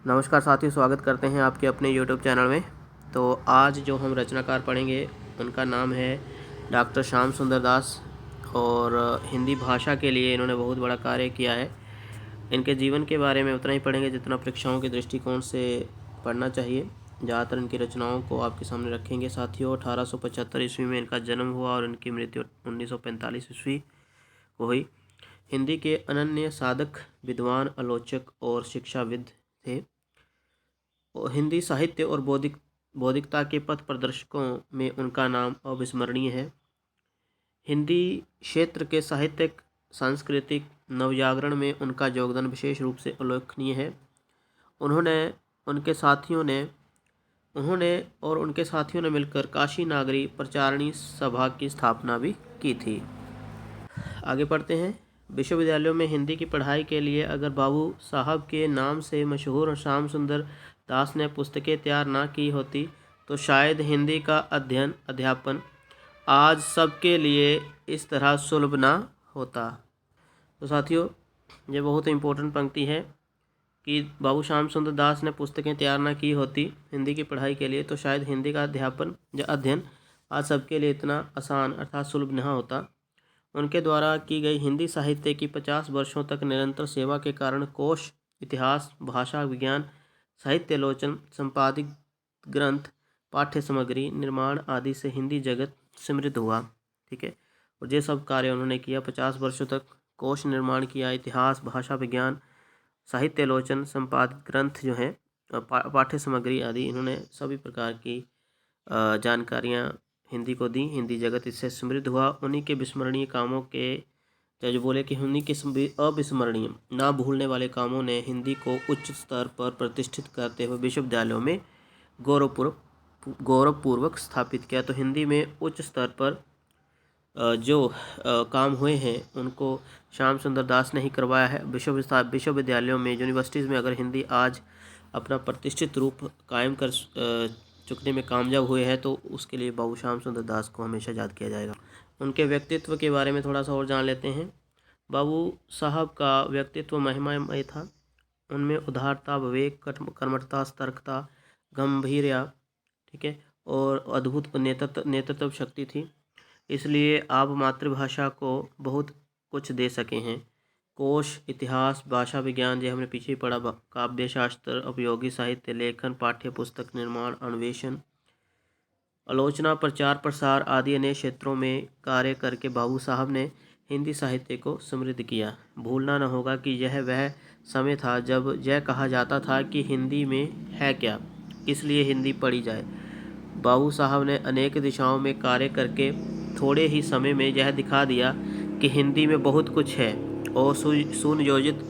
नमस्कार साथियों, स्वागत करते हैं आपके अपने यूट्यूब चैनल में। तो आज जो हम रचनाकार पढ़ेंगे उनका नाम है डॉक्टर श्याम सुंदर दास और हिंदी भाषा के लिए इन्होंने बहुत बड़ा कार्य किया है। इनके जीवन के बारे में उतना ही पढ़ेंगे जितना परीक्षाओं के दृष्टिकोण से पढ़ना चाहिए। ज़्यादातर इनकी रचनाओं को आपके सामने रखेंगे साथियों। 1875 ईस्वी में इनका जन्म हुआ और इनकी मृत्यु 1945 ईस्वी को हुई। हिंदी के अनन्य साधक, विद्वान, आलोचक और शिक्षाविद थे। हिंदी साहित्य और बौद्धिकता के पथ प्रदर्शकों में उनका नाम अविस्मरणीय है। हिंदी क्षेत्र के साहित्यिक, सांस्कृतिक नवजागरण में उनका योगदान विशेष रूप से उल्लेखनीय है। उन्होंने और उनके साथियों ने मिलकर काशी नागरी प्रचारणी सभा की स्थापना भी की थी। आगे पढ़ते हैं। विश्वविद्यालयों में हिंदी की पढ़ाई के लिए अगर बाबू साहब के नाम से मशहूर श्याम सुंदर दास ने पुस्तकें तैयार ना की होती तो शायद हिंदी का अध्यापन आज सबके लिए इस तरह सुलभ ना होता। तो साथियों, ये बहुत इम्पोर्टेंट पंक्ति है कि बाबू श्याम सुंदर दास ने पुस्तकें तैयार ना की होती हिंदी की पढ़ाई के लिए तो शायद हिंदी का अध्यापन या अध्ययन आज सबके लिए इतना आसान अर्थात सुलभ नहीं होता। उनके द्वारा की गई हिंदी साहित्य की 50 वर्षों तक निरंतर सेवा के कारण कोश, इतिहास, भाषा विज्ञान, साहित्यालोचन, संपादित ग्रंथ, पाठ्य सामग्री निर्माण आदि से हिंदी जगत समृद्ध हुआ। ठीक है, और ये सब कार्य उन्होंने किया। 50 वर्षों तक कोश निर्माण किया, इतिहास, भाषा विज्ञान, साहित्यालोचन, संपादित ग्रंथ जो हैं, पाठ्य सामग्री आदि, इन्होंने सभी प्रकार की जानकारियाँ हिंदी को दी। हिंदी जगत इससे समृद्ध हुआ। उन्हीं के विस्मरणीय कामों के जो बोले कि हिंदी के अविस्मरणीय ना भूलने वाले कामों ने हिंदी को उच्च स्तर पर प्रतिष्ठित करते हुए विश्वविद्यालयों में गौरवपूर्वक स्थापित किया। तो हिंदी में उच्च स्तर पर जो काम हुए हैं उनको श्याम सुंदर दास ने ही करवाया है। विश्वविद्यालयों में, यूनिवर्सिटीज़ में अगर हिंदी आज अपना प्रतिष्ठित रूप कायम कर चुकने में कामयाब हुए हैं तो उसके लिए बाबू श्याम सुंदर दास को हमेशा याद किया जाएगा। उनके व्यक्तित्व के बारे में थोड़ा सा और जान लेते हैं। बाबू साहब का व्यक्तित्व महिमामय था। उनमें उदारता, विवेक, कर्मठता, सतर्कता, गंभीर्य, ठीक है, और अद्भुत नेतृत्व शक्ति थी। इसलिए आप मातृभाषा को बहुत कुछ दे सके हैं। कोश, इतिहास, भाषा विज्ञान, जो हमने पीछे पढ़ा, काव्य शास्त्र, उपयोगी साहित्य, लेखन, पाठ्य पुस्तक निर्माण, अन्वेषण, आलोचना, प्रचार प्रसार आदि अनेक क्षेत्रों में कार्य करके बाबू साहब ने हिंदी साहित्य को समृद्ध किया। भूलना न होगा कि यह वह समय था जब यह कहा जाता था कि हिंदी में है क्या, इसलिए हिंदी पढ़ी जाए। बाबू साहब ने अनेक दिशाओं में कार्य करके थोड़े ही समय में यह दिखा दिया कि हिंदी में बहुत कुछ है और सुनियोजित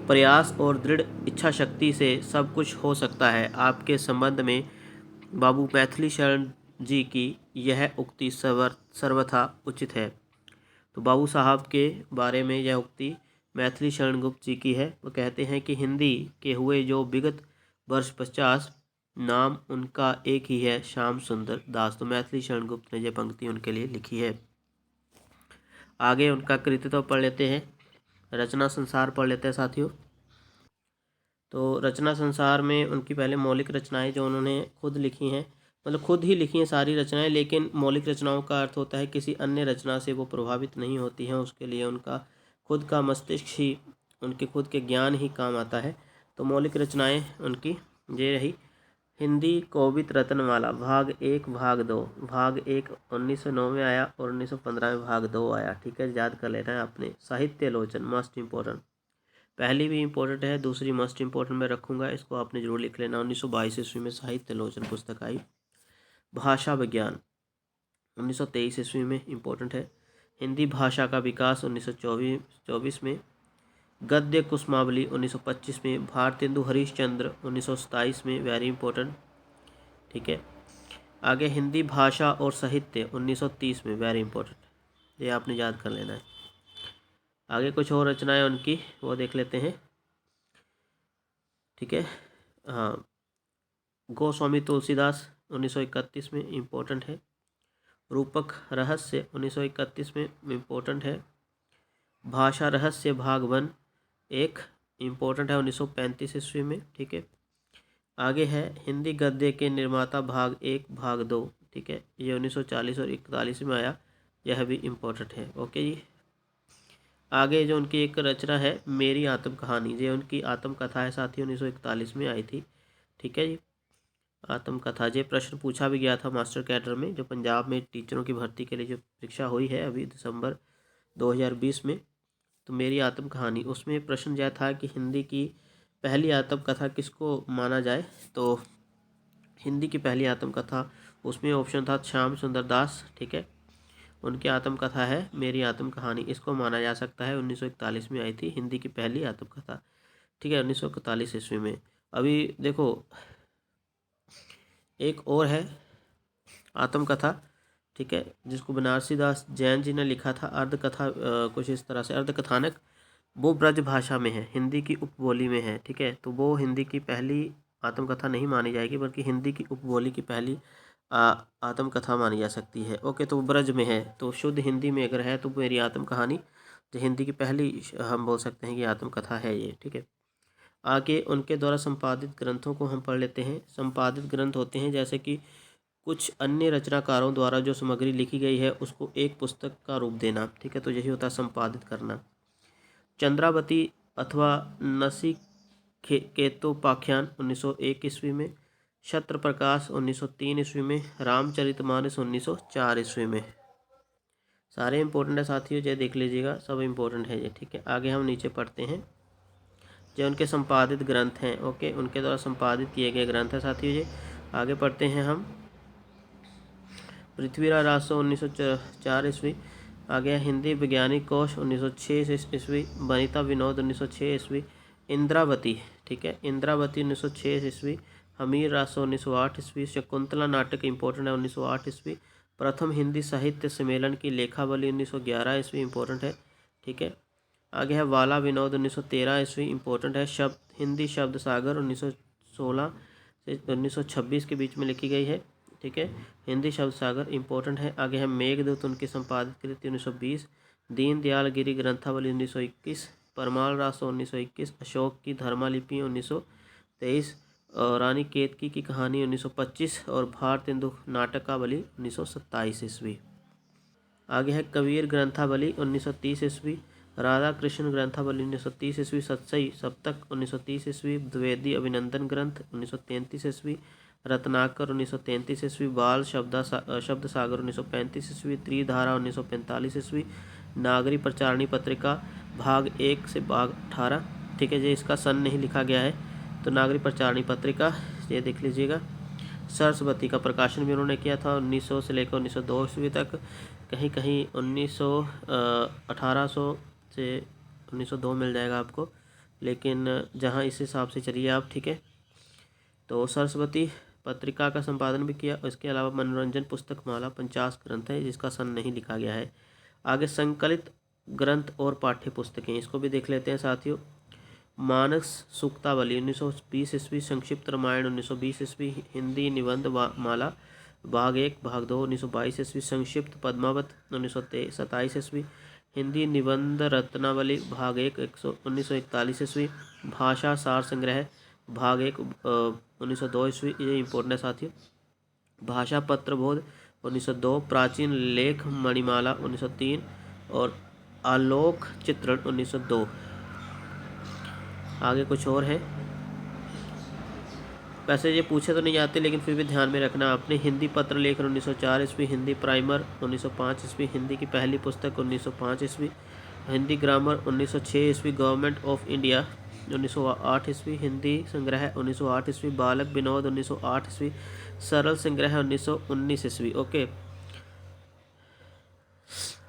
प्रयास और दृढ़ इच्छा शक्ति से सब कुछ हो सकता है। आपके संबंध में बाबू मैथिली शरण जी की यह उक्ति सर्वथा उचित है। तो बाबू साहब के बारे में यह उक्ति मैथिली शरण गुप्त जी की है। वो कहते हैं कि हिंदी के हुए जो विगत वर्ष 50 नाम उनका एक ही है, श्याम सुंदर दास। तो मैथिली शरण गुप्त ने यह पंक्ति उनके लिए लिखी है। आगे उनका कृतित्व पढ़ लेते हैं। रचना संसार पढ़ लेते हैं साथियों। तो रचना संसार में उनकी पहले मौलिक रचनाएं जो उन्होंने खुद लिखी हैं, मतलब खुद ही लिखी हैं सारी रचनाएं, लेकिन मौलिक रचनाओं का अर्थ होता है किसी अन्य रचना से वो प्रभावित नहीं होती हैं। उसके लिए उनका खुद का मस्तिष्क ही, उनके खुद के ज्ञान ही काम आता है। तो मौलिक रचनाएं उनकी ये रही। हिंदी कवित रत्नमाला भाग 1 भाग 2। भाग 1 1909 में आया और 1915 में भाग 2 आया। ठीक है, याद कर लेना है आपने। साहित्यालोचन मोस्ट इम्पोर्टेंट, पहली भी इम्पोर्टेंट है, दूसरी मोस्ट इम्पोर्टेंट मैं रखूँगा, इसको आपने जरूर लिख लेना। 1922 ईस्वी में साहित्यालोचन पुस्तक आई। भाषा विज्ञान 1923 ईस्वी में इम्पोर्टेंट है। हिंदी भाषा का विकास 1924 में। गद्य कुसुमावली 1925 में। भारतेंदु हरिश्चंद्र 1927 में, वेरी इंपॉर्टेंट। ठीक है, आगे हिंदी भाषा और साहित्य 1930 में, वेरी इंपॉर्टेंट, ये आपने याद कर लेना है। आगे कुछ और रचनाएं उनकी वो देख लेते हैं। ठीक है, हाँ, गोस्वामी तुलसीदास 1931 में इम्पोर्टेंट है। रूपक रहस्य 1931 में इम्पोर्टेंट है। भाषा रहस्य भाग 1 एक इम्पोर्टेंट है 1935 ईस्वी में। ठीक है, आगे है हिंदी गद्य के निर्माता भाग 1 भाग 2, ठीक है, ये 1940 और 41 में आया, यह भी इम्पोर्टेंट है। ओके जी। आगे जो उनकी एक रचना है मेरी आत्म कहानी, ये उनकी आत्मकथा है साथियों, 1941 में आई थी, ठीक है जी। आत्मकथा, ये प्रश्न पूछा भी गया था मास्टर कैडर में, जो पंजाब में टीचरों की भर्ती के लिए जो परीक्षा हुई है अभी दिसंबर 2020 में, तो मेरी आत्म कहानी, उसमें प्रश्न यह था कि हिंदी की पहली आत्मकथा किसको माना जाए। तो हिंदी की पहली आत्मकथा, उसमें ऑप्शन था श्याम सुंदर दास, ठीक है, उनकी आत्मकथा है मेरी आत्म कहानी, इसको माना जा सकता है 1941 में आई थी हिंदी की पहली आत्मकथा, ठीक है, 1941 ईस्वी में। अभी देखो एक और है आत्मकथा, ठीक है, जिसको बनारसी दास जैन जी ने लिखा था, अर्धकथा, कुछ इस तरह से अर्धकथानक, वो ब्रज भाषा में है, हिंदी की उपबोली में है, ठीक है, तो वो हिंदी की पहली आत्मकथा नहीं मानी जाएगी, बल्कि हिंदी की उपबोली की पहली आत्मकथा मानी जा सकती है। ओके, तो ब्रज में है, तो शुद्ध हिंदी में अगर है तो मेरी आत्म कहानी जो हिंदी की पहली हम बोल सकते हैं कि आत्मकथा है ये, ठीक है। आगे उनके द्वारा संपादित ग्रंथों को हम पढ़ लेते हैं। संपादित ग्रंथ होते हैं जैसे कि कुछ अन्य रचनाकारों द्वारा जो सामग्री लिखी गई है उसको एक पुस्तक का रूप देना, ठीक है, तो यही होता है संपादित करना। चंद्रावती अथवा नचिकेतोपाख्यान 1901 ईस्वी में, छत्र प्रकाश 1903 ईस्वी में, रामचरितमानस 1904 ईस्वी में। सारे इंपॉर्टेंट है साथियों, ये देख लीजिएगा, सब इंपॉर्टेंट है ये, ठीक है। आगे हम नीचे पढ़ते हैं जो उनके संपादित ग्रंथ हैं। ओके, उनके द्वारा संपादित किए गए ग्रंथ हैं साथियों ये। आगे पढ़ते हैं हम। पृथ्वीराज राजसो 1904 ईस्वी। आगे हिंदी वैज्ञानिक कोश 1906 ईस्वी। वनिता विनोद 1906 ईस्वी। इंद्रावती, ठीक है, इंद्रावती 1906 ईस्वी। हमीर रासो 1908 ईस्वी। शकुंतला नाटक इंपॉर्टेंट है 1908 ईस्वी। प्रथम हिंदी साहित्य सम्मेलन की लेखावली 1911 ईस्वी, इंपॉर्टेंट है, ठीक है। आगे है वाला विनोद 1913 ईस्वी, इंपॉर्टेंट है। शब्द हिंदी शब्द सागर 1916 से 1926 के बीच में लिखी गई है, ठीक है, हिंदी शब्द सागर इंपॉर्टेंट है। आगे है मेघदूत, उनकी संपादित कृति 1920। दीनदयाल गिरी ग्रंथावली 1921। परमाल रासो 1921। अशोक की धर्मालिपि 1923। रानी केतकी की कहानी 1925 और भारतेंदु नाटकावली 1927 ईस्वी। आगे है कबीर ग्रंथावली 1930 ईस्वी। राधा कृष्ण ग्रंथावली 1930 ईस्वी। सत्सई सप्तक 1930 ईस्वी। द्विवेदी अभिनंदन ग्रंथ 1933 ईस्वी। रत्नाकर 1933 ईस्वी। बाल शब्द सागर 1935 ईस्वी। त्रिधारा 1945 ईस्वी। नागरी प्रचारणी पत्रिका भाग 1 से भाग 18, ठीक है, ये इसका सन नहीं लिखा गया है, तो नागरी प्रचारणी पत्रिका ये देख लीजिएगा। सरस्वती का प्रकाशन भी उन्होंने किया था 1900 से लेकर 1902 ईस्वी तक। कहीं कहीं 1800 से 1902 मिल जाएगा आपको, लेकिन जहाँ इस हिसाब से चलिए आप, ठीक है। तो सरस्वती पत्रिका का संपादन भी किया। इसके अलावा मनोरंजन पुस्तक माला 50 ग्रंथ है जिसका सन नहीं लिखा गया है। आगे संकलित ग्रंथ और पाठ्य पुस्तकें, इसको भी देख लेते हैं साथियों। मानस सूक्तावली 1920 ईस्वी। संक्षिप्त रामायण 1920 ईस्वी। हिंदी निबंध माला भाग 1 भाग 2 1922 ईस्वी। संक्षिप्त पद्मावत 1927 ईस्वी। हिंदी निबंध रत्नावली भाग 1 1941 ईस्वी। भाषा सार संग्रह भाग 1 1902 ईस्वी, ये इंपॉर्टेंट है साथियों। भाषा पत्र बोध 1902। प्राचीन लेख मणिमाला 1903 और आलोक चित्रण 1902। आगे कुछ और है, वैसे ये पूछे तो नहीं जाते लेकिन फिर भी ध्यान में रखना आपने। हिंदी पत्र लेखन 1904 ईस्वी। हिंदी प्राइमर 1905 ईस्वी। हिंदी की पहली पुस्तक 1905 ईस्वी। हिंदी ग्रामर 1906 ईस्वी। गवर्नमेंट ऑफ इंडिया 1908 ईस्वी। हिंदी संग्रह 1908 ईस्वी। बालक विनोद 1908 ईस्वी। सरल संग्रह 1919 ईस्वी। ओके,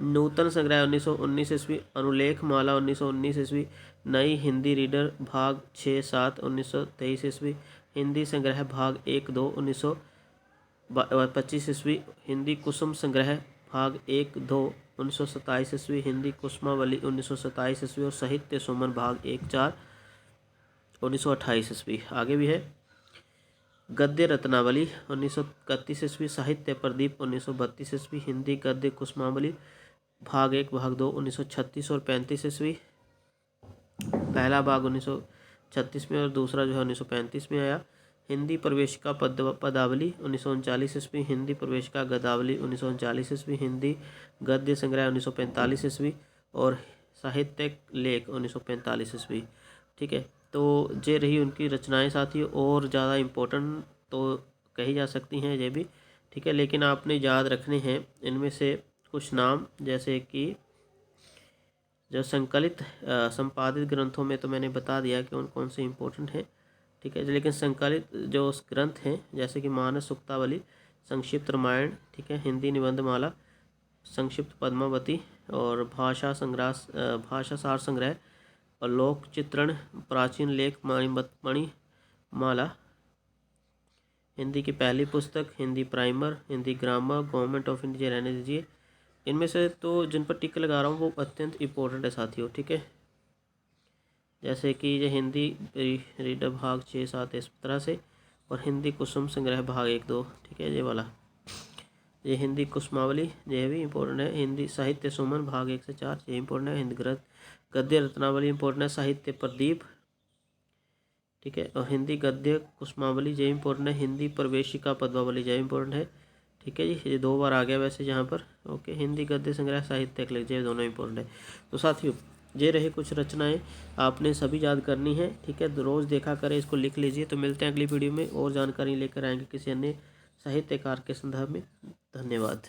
नूतन संग्रह 1919 ईस्वी। अनुलेख माला 1919 ईस्वी। नई हिंदी रीडर भाग 6-7 1923 ईस्वी। हिंदी संग्रह भाग 1-2 1925 ईस्वी। हिंदी कुसुम संग्रह भाग 1-2 1927 ईस्वी। हिंदी कुसुमावली 1927 ईस्वी और साहित्य सुमन भाग 1-4 1928 ईस्वी। आगे भी है गद्य रत्नावली 1931 ईस्वी। साहित्य प्रदीप 1932 ईस्वी। हिंदी गद्य कुसुमावली भाग 1 भाग 2 1936 और 35 ईस्वी। पहला भाग 1936 में और दूसरा जो है 1935 में आया। हिंदी प्रवेशिका पदावली 1939 ईस्वी, हिंदी प्रवेशिका गदावली 1939 ईस्वी, हिंदी गद्य संग्रह 1945 ईस्वी और साहित्यिक लेख 1945 ईस्वी। ठीक है, तो ये रही उनकी रचनाएं साथियों, और ज़्यादा इम्पोर्टेंट तो कही जा सकती हैं ये भी। ठीक है, लेकिन आपने याद रखने हैं इनमें से कुछ नाम, जैसे कि जो संकलित संपादित ग्रंथों में तो मैंने बता दिया कि उन कौन से इम्पोर्टेंट हैं। ठीक है, लेकिन संकलित जो ग्रंथ हैं जैसे कि मानस सुक्तावली, संक्षिप्त रामायण, ठीक है, हिंदी निबंधमाला, संक्षिप्त पद्मावती और भाषा सार संग्रह और लोक चित्रण, प्राचीन लेख मणिमाला, हिंदी की पहली पुस्तक, Hindi primer, Hindi grammar, government of India, रहने दीजिए। इनमें से तो जिन पर टिक लगा रहा हूँ वो अत्यंत इम्पोर्टेंट है साथियों। ठीक है, जैसे कि ये हिंदी रीडर भाग 6, 7 इस तरह से, और हिंदी कुसुम संग्रह भाग 1, 2। ठीक है, ये वाला, ये हिंदी कुसुमावली, ये भी इम्पोर्टेंट है। हिंदी साहित्य सुमन भाग 1 से 4, ये इम्पोर्टेंट है। हिंदी गद्य रत्नावली इम्पोर्टेंट है। साहित्य प्रदीप, ठीक है, और हिंदी गद्य कुसुमावली ये इम्पोर्टेंट है। हिंदी प्रवेशिका पद्मावली ये इम्पोर्टेंट है। ठीक है जी, ये 2 बार आ गया वैसे यहाँ पर। ओके, हिंदी गद्य संग्रह, साहित्यिक लेख, ये दोनों इम्पोर्टेंट है। तो साथियों ये रहे कुछ रचनाएं, आपने सभी याद करनी है। ठीक है, रोज़ देखा करें, इसको लिख लीजिए। तो मिलते हैं अगली वीडियो में, और जानकारी लेकर आएंगे किसी अन्य साहित्यकार के संदर्भ में। धन्यवाद।